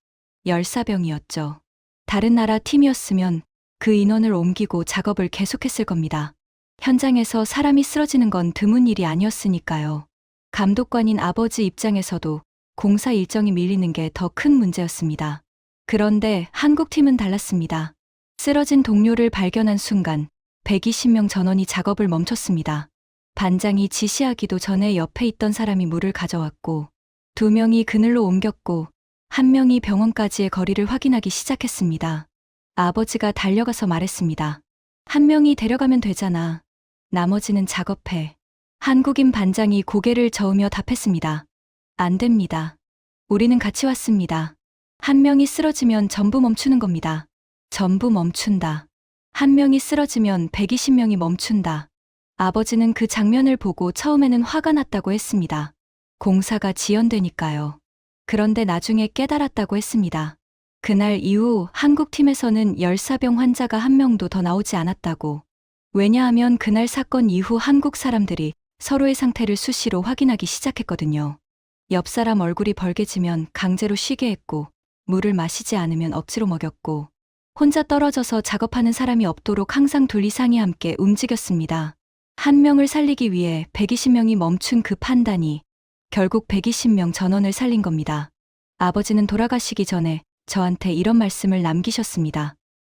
[SPEAKER 1] 열사병이었죠. 다른 나라 팀이었으면 그 인원을 옮기고 작업을 계속했을 겁니다. 현장에서 사람이 쓰러지는 건 드문 일이 아니었으니까요. 감독관인 아버지 입장에서도 공사 일정이 밀리는 게 더 큰 문제였습니다. 그런데 한국 팀은 달랐습니다. 쓰러진 동료를 발견한 순간 120명 전원이 작업을 멈췄습니다. 반장이 지시하기도 전에 옆에 있던 사람이 물을 가져왔고 2명이 그늘로 옮겼고 1명이 병원까지의 거리를 확인하기 시작했습니다. 아버지가 달려가서 말했습니다. 1명이 데려가면 되잖아. 나머지는 작업해. 한국인 반장이 고개를 저으며 답했습니다. 안 됩니다. 우리는 같이 왔습니다. 1명이 쓰러지면 전부 멈추는 겁니다. 전부 멈춘다. 1명이 쓰러지면 120명이 멈춘다. 아버지는 그 장면을 보고 처음에는 화가 났다고 했습니다. 공사가 지연되니까요. 그런데 나중에 깨달았다고 했습니다. 그날 이후 한국팀에서는 열사병 환자가 1명도 더 나오지 않았다고. 왜냐하면 그날 사건 이후 한국 사람들이 서로의 상태를 수시로 확인하기 시작했거든요. 옆 사람 얼굴이 벌개지면 강제로 쉬게 했고, 물을 마시지 않으면 억지로 먹였고, 혼자 떨어져서 작업하는 사람이 없도록 항상 둘 이상이 함께 움직였습니다. 1명을 살리기 위해 120명이 멈춘 그 판단이 결국 120명 전원을 살린 겁니다. 아버지는 돌아가시기 전에 저한테 이런 말씀을 남기셨습니다.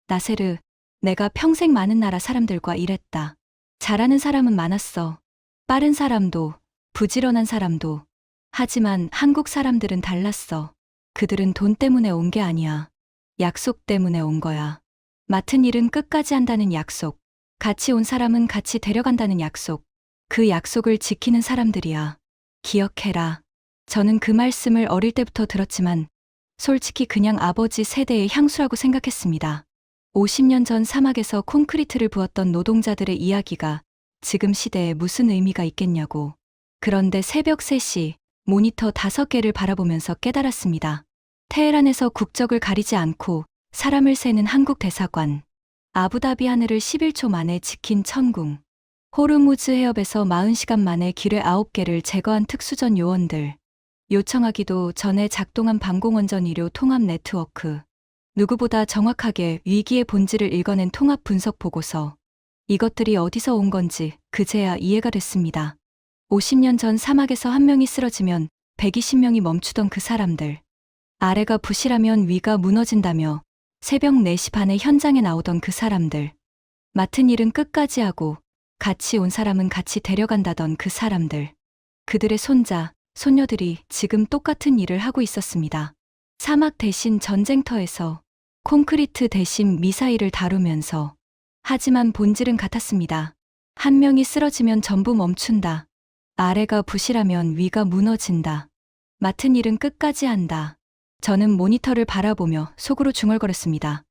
[SPEAKER 1] 나세르, 내가 평생 많은 나라 사람들과 일했다. 잘하는 사람은 많았어. 빠른 사람도, 부지런한 사람도. 하지만 한국 사람들은 달랐어. 그들은 돈 때문에 온 게 아니야. 약속 때문에 온 거야. 맡은 일은 끝까지 한다는 약속. 같이 온 사람은 같이 데려간다는 약속. 그 약속을 지키는 사람들이야. 기억해라. 저는 그 말씀을 어릴 때부터 들었지만 솔직히 그냥 아버지 세대의 향수라고 생각했습니다. 50년 전 사막에서 콘크리트를 부었던 노동자들의 이야기가 지금 시대에 무슨 의미가 있겠냐고. 그런데 새벽 3시 모니터 5개를 바라보면서 깨달았습니다. 테헤란에서 국적을 가리지 않고 사람을 세는 한국 대사관. 아부다비 하늘을 11초 만에 지킨 천궁. 호르무즈 해협에서 40시간 만에 기뢰 9개를 제거한 특수전 요원들. 요청하기도 전에 작동한 방공원전 의료 통합 네트워크. 누구보다 정확하게 위기의 본질을 읽어낸 통합 분석 보고서. 이것들이 어디서 온 건지 그제야 이해가 됐습니다. 50년 전 사막에서 1명이 쓰러지면 120명이 멈추던 그 사람들. 아래가 부실하면 위가 무너진다며 새벽 4시 반에 현장에 나오던 그 사람들. 맡은 일은 끝까지 하고 같이 온 사람은 같이 데려간다던 그 사람들. 그들의 손자, 손녀들이 지금 똑같은 일을 하고 있었습니다. 사막 대신 전쟁터에서, 콘크리트 대신 미사일을 다루면서. 하지만 본질은 같았습니다. 1명이 쓰러지면 전부 멈춘다. 아래가 부실하면 위가 무너진다. 맡은 일은 끝까지 한다. 저는 모니터를 바라보며 속으로 중얼거렸습니다.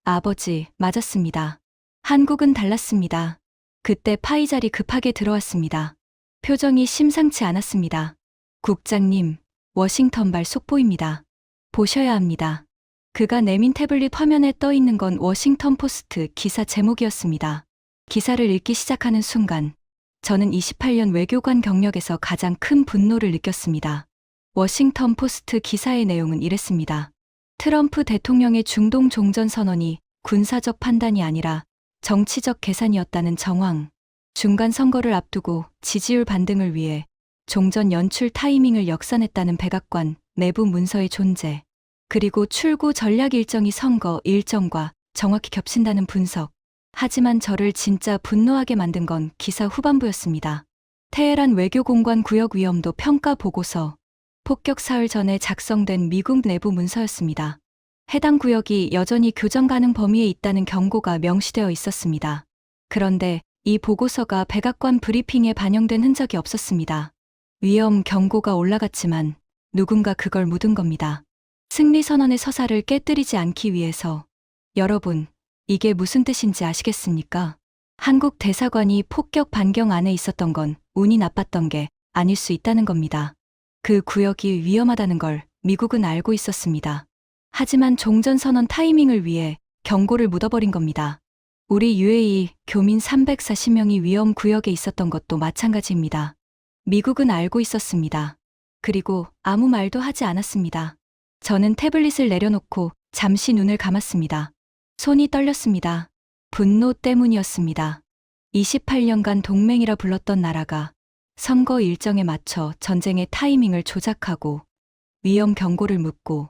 [SPEAKER 1] 아버지, 맞았습니다. 한국은 달랐습니다. 그때 파이잘이 급하게 들어왔습니다. 표정이 심상치 않았습니다. 국장님, 워싱턴발 속보입니다. 보셔야 합니다. 그가 내민 태블릿 화면에 떠 있는 건 워싱턴 포스트 기사 제목이었습니다. 기사를 읽기 시작하는 순간, 저는 28년 외교관 경력에서 가장 큰 분노를 느꼈습니다. 워싱턴 포스트 기사의 내용은 이랬습니다. 트럼프 대통령의 중동 종전 선언이 군사적 판단이 아니라 정치적 계산이었다는 정황. 중간 선거를 앞두고 지지율 반등을 위해 종전 연출 타이밍을 역산했다는 백악관 내부 문서의 존재, 그리고 출구 전략 일정이 선거 일정과 정확히 겹친다는 분석. 하지만 저를 진짜 분노하게 만든 건 기사 후반부였습니다. 테헤란 외교공관 구역 위험도 평가 보고서, 폭격 사흘 전에 작성된 미국 내부 문서였습니다. 해당 구역이 여전히 교전 가능 범위에 있다는 경고가 명시되어 있었습니다. 그런데 이 보고서가 백악관 브리핑에 반영된 흔적이 없었습니다. 위험 경고가 올라갔지만 누군가 그걸 묻은 겁니다. 승리 선언의 서사를 깨뜨리지 않기 위해서. 여러분, 이게 무슨 뜻인지 아시겠습니까? 한국 대사관이 폭격 반경 안에 있었던 건 운이 나빴던 게 아닐 수 있다는 겁니다. 그 구역이 위험하다는 걸 미국은 알고 있었습니다. 하지만 종전선언 타이밍을 위해 경고를 묻어버린 겁니다. 우리 UAE 교민 340명이 위험 구역에 있었던 것도 마찬가지입니다. 미국은 알고 있었습니다. 그리고 아무 말도 하지 않았습니다. 저는 태블릿을 내려놓고 잠시 눈을 감았습니다. 손이 떨렸습니다. 분노 때문이었습니다. 28년간 동맹이라 불렀던 나라가 선거 일정에 맞춰 전쟁의 타이밍을 조작하고 위험 경고를 묻고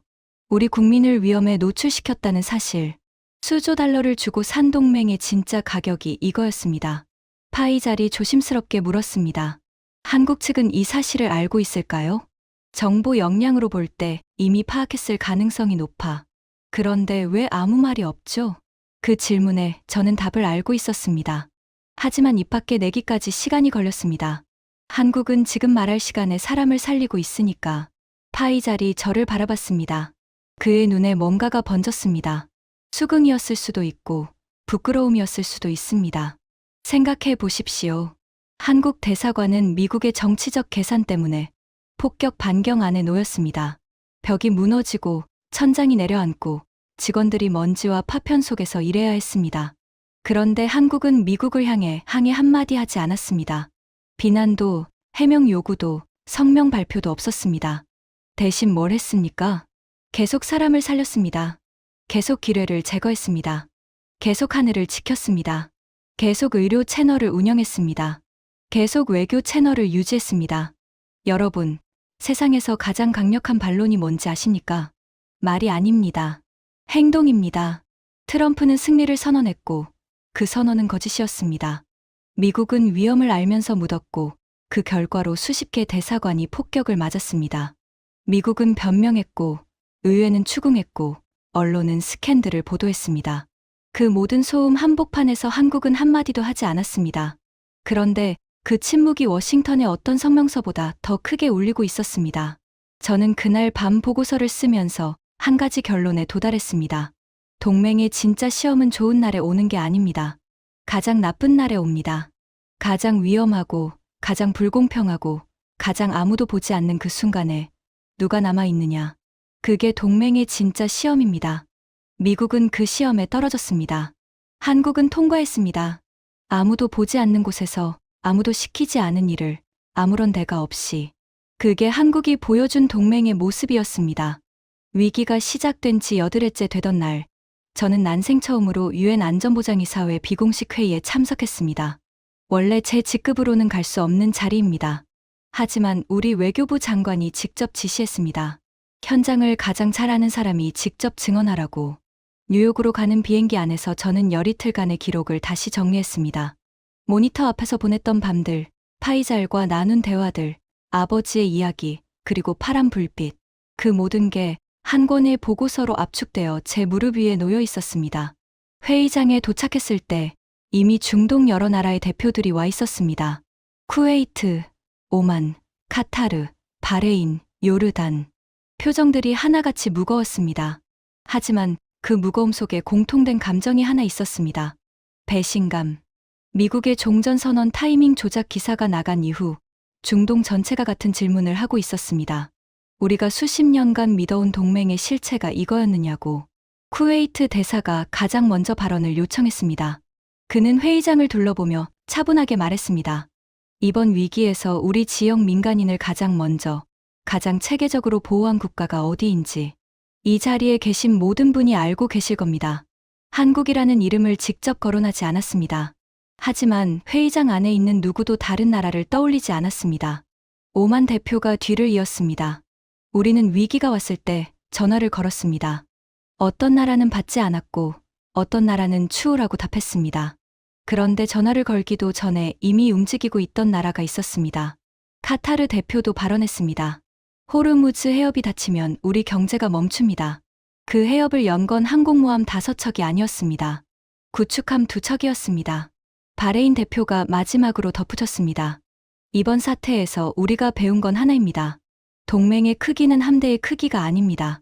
[SPEAKER 1] 우리 국민을 위험에 노출시켰다는 사실. 수조 달러를 주고 산 동맹의 진짜 가격이 이거였습니다. 파이잘이 조심스럽게 물었습니다. 한국 측은 이 사실을 알고 있을까요? 정보 역량으로 볼 때 이미 파악했을 가능성이 높아. 그런데 왜 아무 말이 없죠? 그 질문에 저는 답을 알고 있었습니다. 하지만 입 밖에 내기까지 시간이 걸렸습니다. 한국은 지금 말할 시간에 사람을 살리고 있으니까. 파이잘이 저를 바라봤습니다. 그의 눈에 뭔가가 번졌습니다. 수긍이었을 수도 있고 부끄러움이었을 수도 있습니다. 생각해 보십시오. 한국 대사관은 미국의 정치적 계산 때문에 폭격 반경 안에 놓였습니다. 벽이 무너지고 천장이 내려앉고 직원들이 먼지와 파편 속에서 일해야 했습니다. 그런데 한국은 미국을 향해 항의 한마디 하지 않았습니다. 비난도, 해명 요구도, 성명 발표도 없었습니다. 대신 뭘 했습니까? 계속 사람을 살렸습니다. 계속 기뢰를 제거했습니다. 계속 하늘을 지켰습니다. 계속 의료 채널을 운영했습니다. 계속 외교 채널을 유지했습니다. 여러분, 세상에서 가장 강력한 반론이 뭔지 아십니까? 말이 아닙니다. 행동입니다. 트럼프는 승리를 선언했고 그 선언은 거짓이었습니다. 미국은 위험을 알면서 묻었고 그 결과로 수십 개 대사관이 폭격을 맞았습니다. 미국은 변명했고 의회는 추궁했고 언론은 스캔들을 보도했습니다. 그 모든 소음 한복판에서 한국은 한마디도 하지 않았습니다. 그런데 그 침묵이 워싱턴의 어떤 성명서보다 더 크게 울리고 있었습니다. 저는 그날 밤 보고서를 쓰면서 한 가지 결론에 도달했습니다. 동맹의 진짜 시험은 좋은 날에 오는 게 아닙니다. 가장 나쁜 날에 옵니다. 가장 위험하고, 가장 불공평하고, 가장 아무도 보지 않는 그 순간에 누가 남아있느냐. 그게 동맹의 진짜 시험입니다. 미국은 그 시험에 떨어졌습니다. 한국은 통과했습니다. 아무도 보지 않는 곳에서 아무도 시키지 않은 일을 아무런 대가 없이. 그게 한국이 보여준 동맹의 모습이었습니다. 위기가 시작된 지 8회째 되던 날, 저는 난생 처음으로 유엔 안전보장이사회 비공식 회의에 참석했습니다. 원래 제 직급으로는 갈 수 없는 자리입니다. 하지만 우리 외교부 장관이 직접 지시했습니다. 현장을 가장 잘 아는 사람이 직접 증언하라고. 뉴욕으로 가는 비행기 안에서 저는 열이틀간의 기록을 다시 정리했습니다. 모니터 앞에서 보냈던 밤들, 파이잘과 나눈 대화들, 아버지의 이야기, 그리고 파란 불빛. 그 모든 게 한 권의 보고서로 압축되어 제 무릎 위에 놓여 있었습니다. 회의장에 도착했을 때 이미 중동 여러 나라의 대표들이 와 있었습니다. 쿠웨이트, 오만, 카타르, 바레인, 요르단. 표정들이 하나같이 무거웠습니다. 하지만 그 무거움 속에 공통된 감정이 하나 있었습니다. 배신감. 미국의 종전선언 타이밍 조작 기사가 나간 이후 중동 전체가 같은 질문을 하고 있었습니다. 우리가 수십 년간 믿어온 동맹의 실체가 이거였느냐고. 쿠웨이트 대사가 가장 먼저 발언을 요청했습니다. 그는 회의장을 둘러보며 차분하게 말했습니다. 이번 위기에서 우리 지역 민간인을 가장 먼저, 가장 체계적으로 보호한 국가가 어디인지 이 자리에 계신 모든 분이 알고 계실 겁니다. 한국이라는 이름을 직접 거론하지 않았습니다. 하지만 회의장 안에 있는 누구도 다른 나라를 떠올리지 않았습니다. 오만 대표가 뒤를 이었습니다. 우리는 위기가 왔을 때 전화를 걸었습니다. 어떤 나라는 받지 않았고 어떤 나라는 추우라고 답했습니다. 그런데 전화를 걸기도 전에 이미 움직이고 있던 나라가 있었습니다. 카타르 대표도 발언했습니다. 호르무즈 해협이 닫히면 우리 경제가 멈춥니다. 그 해협을 연 건 항공모함 5척이 아니었습니다. 구축함 2척이었습니다. 바레인 대표가 마지막으로 덧붙였습니다. 이번 사태에서 우리가 배운 건 하나입니다. 동맹의 크기는 함대의 크기가 아닙니다.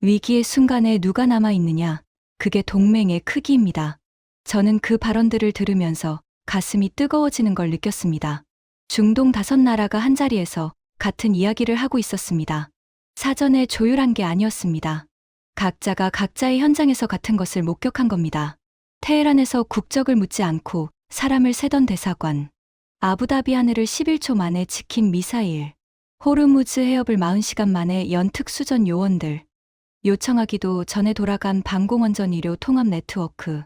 [SPEAKER 1] 위기의 순간에 누가 남아있느냐, 그게 동맹의 크기입니다. 저는 그 발언들을 들으면서 가슴이 뜨거워지는 걸 느꼈습니다. 중동 5나라가 한자리에서 같은 이야기를 하고 있었습니다. 사전에 조율한 게 아니었습니다. 각자가 각자의 현장에서 같은 것을 목격한 겁니다. 테헤란에서 국적을 묻지 않고 사람을 세던 대사관, 아부다비 하늘을 11초 만에 지킨 미사일, 호르무즈 해협을 40시간 만에 연 특수전 요원들, 요청하기도 전에 돌아간 방공원전 의료 통합 네트워크.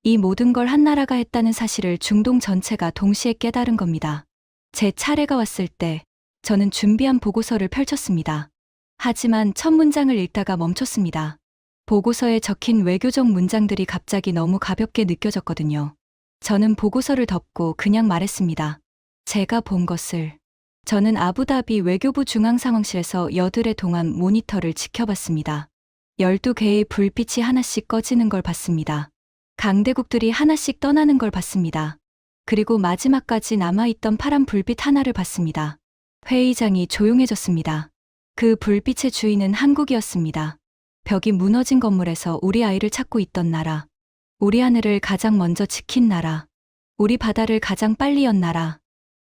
[SPEAKER 1] 이 모든 걸 한 나라가 했다는 사실을 중동 전체가 동시에 깨달은 겁니다. 제 차례가 왔을 때 저는 준비한 보고서를 펼쳤습니다. 하지만 첫 문장을 읽다가 멈췄습니다. 보고서에 적힌 외교적 문장들이 갑자기 너무 가볍게 느껴졌거든요. 저는 보고서를 덮고 그냥 말했습니다. 제가 본 것을. 저는 아부다비 외교부 중앙상황실에서 여드레 동안 모니터를 지켜봤습니다. 12개의 불빛이 하나씩 꺼지는 걸 봤습니다. 강대국들이 하나씩 떠나는 걸 봤습니다. 그리고 마지막까지 남아있던 파란 불빛 하나를 봤습니다. 회의장이 조용해졌습니다. 그 불빛의 주인은 한국이었습니다. 벽이 무너진 건물에서 우리 아이를 찾고 있던 나라. 우리 하늘을 가장 먼저 지킨 나라. 우리 바다를 가장 빨리 연 나라.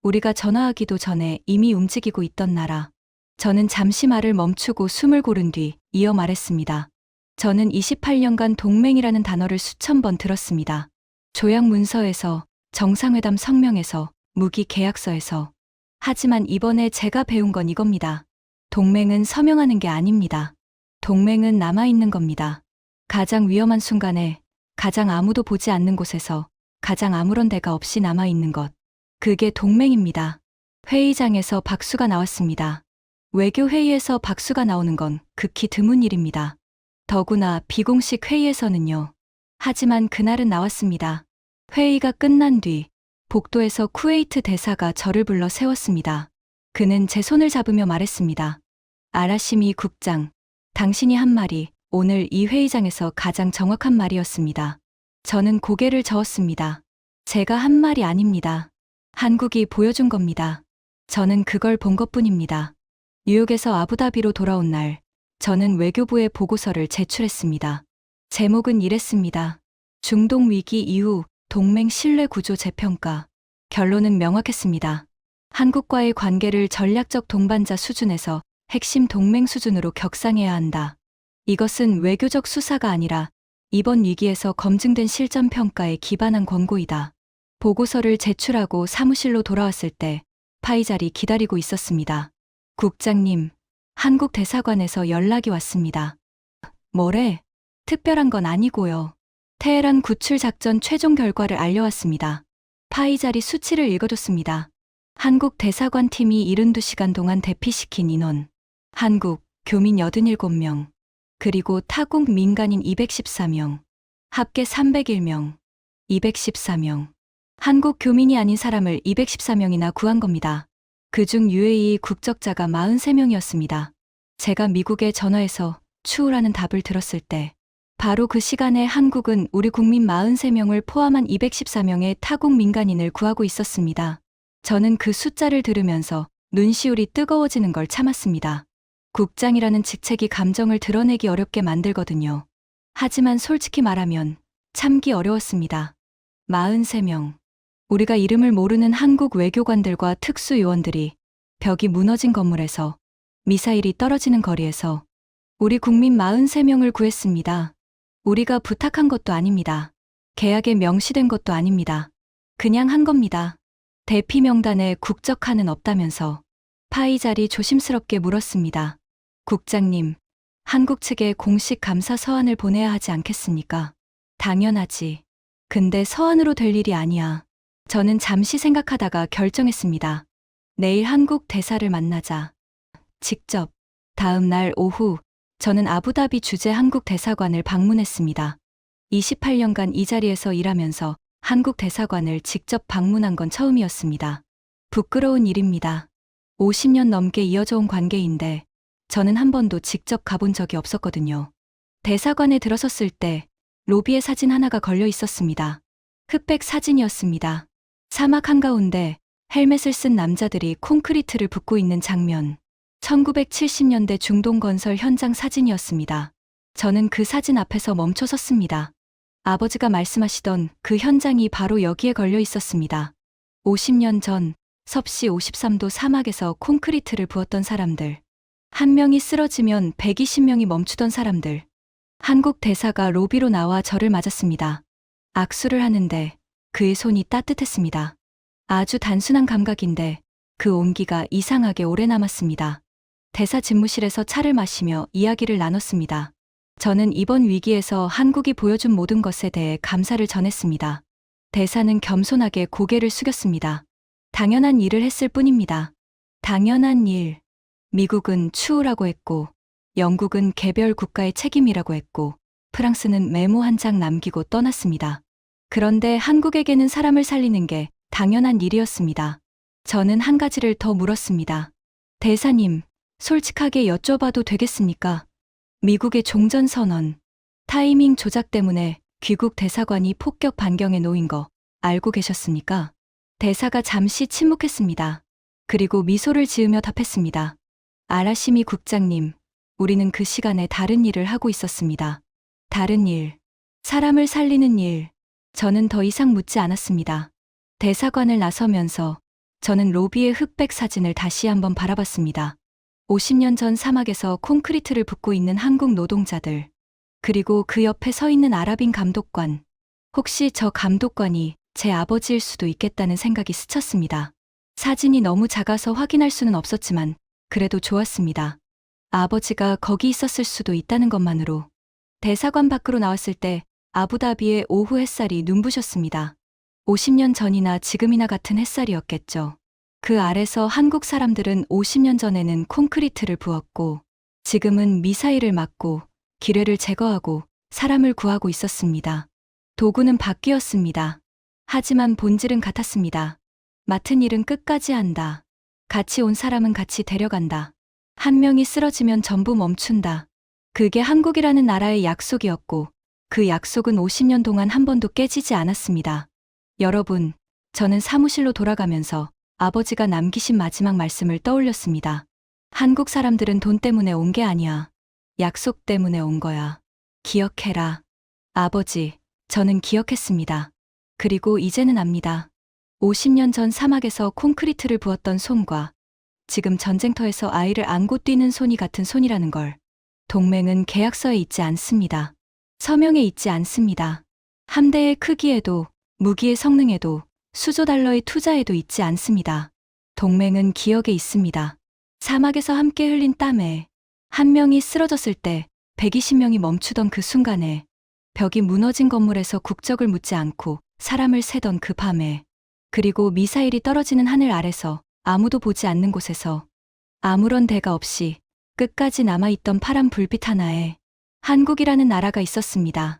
[SPEAKER 1] 우리가 전화하기도 전에 이미 움직이고 있던 나라. 저는 잠시 말을 멈추고 숨을 고른 뒤 이어 말했습니다. 저는 28년간 동맹이라는 단어를 수천 번 들었습니다. 조약 문서에서, 정상회담 성명에서, 무기 계약서에서. 하지만 이번에 제가 배운 건 이겁니다. 동맹은 서명하는 게 아닙니다. 동맹은 남아있는 겁니다. 가장 위험한 순간에, 가장 아무도 보지 않는 곳에서, 가장 아무런 데가 없이 남아있는 것. 그게 동맹입니다. 회의장에서 박수가 나왔습니다. 외교회의에서 박수가 나오는 건 극히 드문 일입니다. 더구나 비공식 회의에서는요. 하지만 그날은 나왔습니다. 회의가 끝난 뒤 복도에서 쿠웨이트 대사가 저를 불러 세웠습니다. 그는 제 손을 잡으며 말했습니다. 아라시미 국장, 당신이 한 말이 오늘 이 회의장에서 가장 정확한 말이었습니다. 저는 고개를 저었습니다. 제가 한 말이 아닙니다. 한국이 보여준 겁니다. 저는 그걸 본 것뿐입니다. 뉴욕에서 아부다비로 돌아온 날, 저는 외교부에 보고서를 제출했습니다. 제목은 이랬습니다. 중동 위기 이후 동맹 신뢰 구조 재평가. 결론은 명확했습니다. 한국과의 관계를 전략적 동반자 수준에서 핵심 동맹 수준으로 격상해야 한다. 이것은 외교적 수사가 아니라 이번 위기에서 검증된 실전 평가에 기반한 권고이다. 보고서를 제출하고 사무실로 돌아왔을 때 파이잘이 기다리고 있었습니다. 국장님, 한국 대사관에서 연락이 왔습니다. 뭐래? 특별한 건 아니고요. 테헤란 구출 작전 최종 결과를 알려왔습니다. 파이잘이 수치를 읽어줬습니다. 한국 대사관 팀이 72시간 동안 대피시킨 인원. 한국 교민 87명. 그리고 타국 민간인 214명. 합계 301명. 214명. 한국 교민이 아닌 사람을 214명이나 구한 겁니다. 그중 UAE 국적자가 43명이었습니다. 제가 미국에 전화해서 추우라는 답을 들었을 때 바로 그 시간에 한국은 우리 국민 43명을 포함한 214명의 타국 민간인을 구하고 있었습니다. 저는 그 숫자를 들으면서 눈시울이 뜨거워지는 걸 참았습니다. 국장이라는 직책이 감정을 드러내기 어렵게 만들거든요. 하지만 솔직히 말하면 참기 어려웠습니다. 43명. 우리가 이름을 모르는 한국 외교관들과 특수요원들이 벽이 무너진 건물에서 미사일이 떨어지는 거리에서 우리 국민 43명을 구했습니다. 우리가 부탁한 것도 아닙니다. 계약에 명시된 것도 아닙니다. 그냥 한 겁니다. 대피 명단에 국적하는 없다면서. 파이잘이 조심스럽게 물었습니다. 국장님, 한국 측에 공식 감사 서한을 보내야 하지 않겠습니까? 당연하지. 근데 서한으로 될 일이 아니야. 저는 잠시 생각하다가 결정했습니다. 내일 한국 대사를 만나자. 직접. 다음 날 오후, 저는 아부다비 주재 한국 대사관을 방문했습니다. 28년간 이 자리에서 일하면서 한국 대사관을 직접 방문한 건 처음이었습니다. 부끄러운 일입니다. 50년 넘게 이어져 온 관계인데 저는 한 번도 직접 가본 적이 없었거든요. 대사관에 들어섰을 때 로비에 사진 하나가 걸려 있었습니다. 흑백 사진이었습니다. 사막 한가운데 헬멧을 쓴 남자들이 콘크리트를 붓고 있는 장면. 1970년대 중동 건설 현장 사진이었습니다. 저는 그 사진 앞에서 멈춰 섰습니다. 아버지가 말씀하시던 그 현장이 바로 여기에 걸려 있었습니다. 50년 전 섭씨 53도 사막에서 콘크리트를 부었던 사람들. 한 명이 쓰러지면 120명이 멈추던 사람들. 한국 대사가 로비로 나와 저를 맞았습니다. 악수를 하는데 그의 손이 따뜻했습니다. 아주 단순한 감각인데 그 온기가 이상하게 오래 남았습니다. 대사 집무실에서 차를 마시며 이야기를 나눴습니다. 저는 이번 위기에서 한국이 보여준 모든 것에 대해 감사를 전했습니다. 대사는 겸손하게 고개를 숙였습니다. 당연한 일을 했을 뿐입니다. 당연한 일. 미국은 추후라고 했고, 영국은 개별 국가의 책임이라고 했고, 프랑스는 메모 한 장 남기고 떠났습니다. 그런데 한국에게는 사람을 살리는 게 당연한 일이었습니다. 저는 한 가지를 더 물었습니다. 대사님, 솔직하게 여쭤봐도 되겠습니까? 미국의 종전선언, 타이밍 조작 때문에 귀국 대사관이 폭격 반경에 놓인 거 알고 계셨습니까? 대사가 잠시 침묵했습니다. 그리고 미소를 지으며 답했습니다. 아라시미 국장님, 우리는 그 시간에 다른 일을 하고 있었습니다. 다른 일, 사람을 살리는 일. 저는 더 이상 묻지 않았습니다. 대사관을 나서면서 저는 로비의 흑백 사진을 다시 한번 바라봤습니다. 50년 전 사막에서 콘크리트를 붓고 있는 한국 노동자들. 그리고 그 옆에 서 있는 아랍인 감독관. 혹시 저 감독관이 제 아버지일 수도 있겠다는 생각이 스쳤습니다. 사진이 너무 작아서 확인할 수는 없었지만 그래도 좋았습니다. 아버지가 거기 있었을 수도 있다는 것만으로. 대사관 밖으로 나왔을 때 아부다비의 오후 햇살이 눈부셨습니다. 50년 전이나 지금이나 같은 햇살이었겠죠. 그 아래서 한국 사람들은 50년 전에는 콘크리트를 부었고 지금은 미사일을 맞고 기뢰를 제거하고 사람을 구하고 있었습니다. 도구는 바뀌었습니다. 하지만 본질은 같았습니다. 맡은 일은 끝까지 한다. 같이 온 사람은 같이 데려간다. 한 명이 쓰러지면 전부 멈춘다. 그게 한국이라는 나라의 약속이었고 그 약속은 50년 동안 한 번도 깨지지 않았습니다. 여러분, 저는 사무실로 돌아가면서 아버지가 남기신 마지막 말씀을 떠올렸습니다. 한국 사람들은 돈 때문에 온 게 아니야. 약속 때문에 온 거야. 기억해라. 아버지, 저는 기억했습니다. 그리고 이제는 압니다. 50년 전 사막에서 콘크리트를 부었던 손과 지금 전쟁터에서 아이를 안고 뛰는 손이 같은 손이라는 걸. 동맹은 계약서에 있지 않습니다. 서명에 있지 않습니다. 함대의 크기에도, 무기의 성능에도, 수조 달러의 투자에도 있지 않습니다. 동맹은 기억에 있습니다. 사막에서 함께 흘린 땀에, 한 명이 쓰러졌을 때 120명이 멈추던 그 순간에, 벽이 무너진 건물에서 국적을 묻지 않고 사람을 세던 그 밤에, 그리고 미사일이 떨어지는 하늘 아래서 아무도 보지 않는 곳에서 아무런 대가 없이 끝까지 남아있던 파란 불빛 하나에 한국이라는 나라가 있었습니다.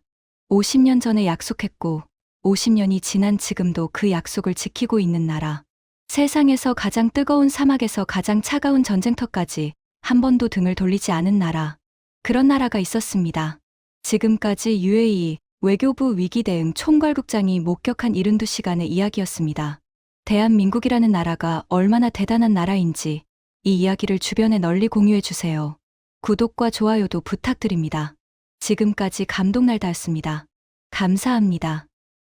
[SPEAKER 1] 50년 전에 약속했고 50년이 지난 지금도 그 약속을 지키고 있는 나라. 세상에서 가장 뜨거운 사막에서 가장 차가운 전쟁터까지 한 번도 등을 돌리지 않은 나라. 그런 나라가 있었습니다. 지금까지 UAE 외교부 위기대응 총괄국장이 목격한 72시간의 이야기였습니다. 대한민국이라는 나라가 얼마나 대단한 나라인지 이 이야기를 주변에 널리 공유해 주세요. 구독과 좋아요도 부탁드립니다. 지금까지 감동날다였습니다. 감사합니다.